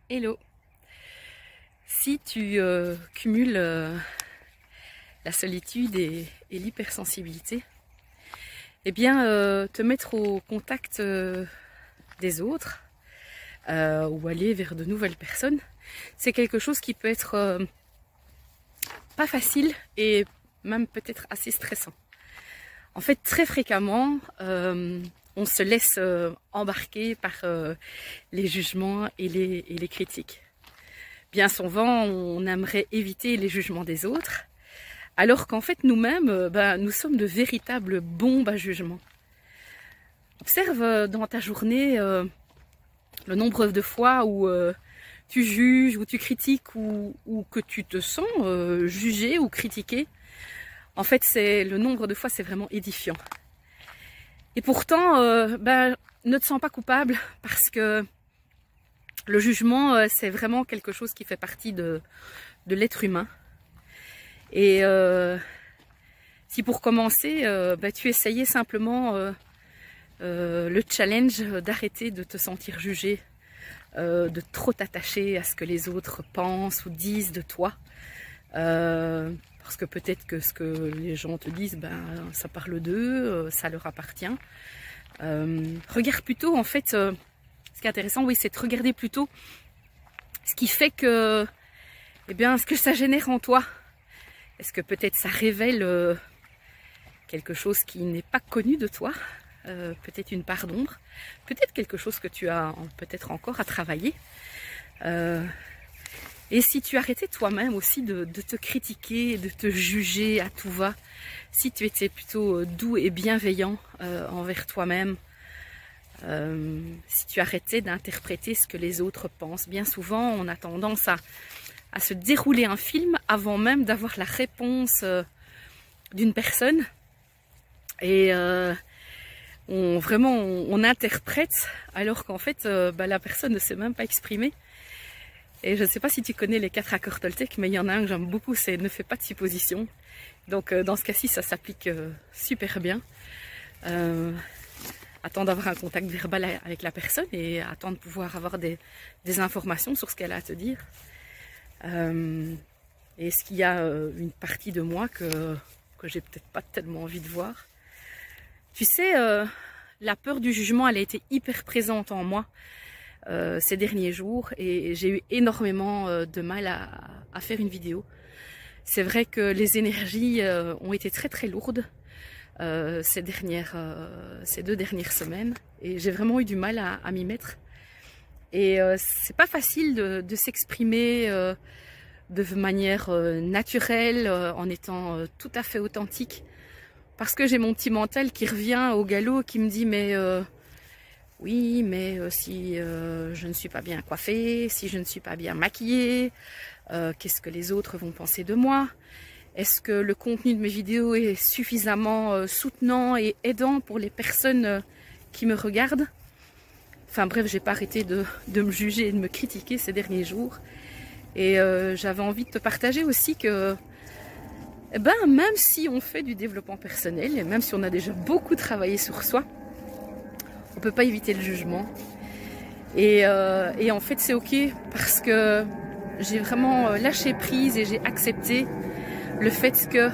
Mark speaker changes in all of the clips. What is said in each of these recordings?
Speaker 1: Hello. Si tu cumules la solitude et l'hypersensibilité, eh bien te mettre au contact des autres ou aller vers de nouvelles personnes, c'est quelque chose qui peut être pas facile et même peut-être assez stressant. En fait, très fréquemment, on se laisse embarquer par les jugements et les critiques. Bien souvent, on aimerait éviter les jugements des autres, alors qu'en fait, nous-mêmes, nous sommes de véritables bombes à jugement. Observe dans ta journée le nombre de fois où tu juges, où tu critiques, ou que tu te sens jugé ou critiqué. En fait, le nombre de fois, c'est vraiment édifiant. Et pourtant, ne te sens pas coupable parce que le jugement, c'est vraiment quelque chose qui fait partie de l'être humain. Et si pour commencer, tu essayais simplement le challenge d'arrêter de te sentir jugé, de trop t'attacher à ce que les autres pensent ou disent de toi, parce que peut-être que ce que les gens te disent, ça parle d'eux, ça leur appartient. Regarde plutôt, en fait, ce qui est intéressant, oui, c'est de regarder plutôt ce qui fait que, ce que ça génère en toi. Est-ce que peut-être ça révèle quelque chose qui n'est pas connu de toi, peut-être une part d'ombre, peut-être quelque chose que tu as peut-être encore à travailler. Et si tu arrêtais toi-même aussi de te critiquer, de te juger à tout va, si tu étais plutôt doux et bienveillant envers toi-même, si tu arrêtais d'interpréter ce que les autres pensent. Bien souvent, on a tendance à se dérouler un film avant même d'avoir la réponse d'une personne. Et on interprète alors qu'en fait, la personne ne s'est même pas exprimée. Et je ne sais pas si tu connais les 4 accords Toltec, mais il y en a un que j'aime beaucoup, c'est ne fais pas de suppositions. Donc dans ce cas-ci, ça s'applique super bien. Attends d'avoir un contact verbal avec la personne et attends de pouvoir avoir des informations sur ce qu'elle a à te dire. Et est-ce qu'il y a une partie de moi que j'ai peut-être pas tellement envie de voir? Tu sais, la peur du jugement, elle a été hyper présente en moi ces derniers jours et j'ai eu énormément de mal à faire une vidéo. C'est vrai que les énergies ont été très très lourdes ces 2 dernières semaines et j'ai vraiment eu du mal à m'y mettre. Et c'est pas facile de s'exprimer de manière naturelle, en étant tout à fait authentique, parce que j'ai mon petit mental qui revient au galop, qui me dit mais oui, mais si je ne suis pas bien coiffée, si je ne suis pas bien maquillée, qu'est-ce que les autres vont penser de moi? Est-ce que le contenu de mes vidéos est suffisamment soutenant et aidant pour les personnes qui me regardent? Enfin bref, j'ai pas arrêté de me juger et de me critiquer ces derniers jours. Et j'avais envie de te partager aussi que même si on fait du développement personnel, et même si on a déjà beaucoup travaillé sur soi, on peut pas éviter le jugement. Et en fait c'est ok parce que j'ai vraiment lâché prise et j'ai accepté le fait que,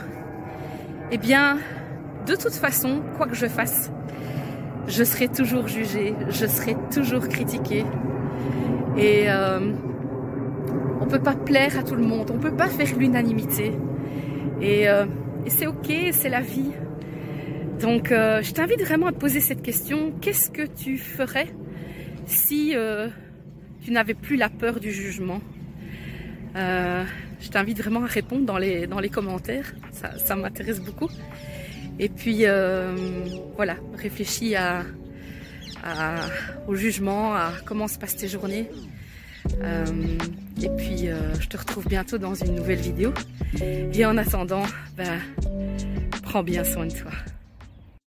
Speaker 1: de toute façon, quoi que je fasse, je serai toujours jugée, je serai toujours critiquée. Et on peut pas plaire à tout le monde, on peut pas faire l'unanimité. Et c'est ok, c'est la vie. Donc je t'invite vraiment à te poser cette question. Qu'est-ce que tu ferais si tu n'avais plus la peur du jugement? Je t'invite vraiment à répondre dans les commentaires. Ça m'intéresse beaucoup. Et puis voilà, réfléchis au jugement, à comment se passent tes journées. Et puis je te retrouve bientôt dans une nouvelle vidéo. Et en attendant, prends bien soin de toi.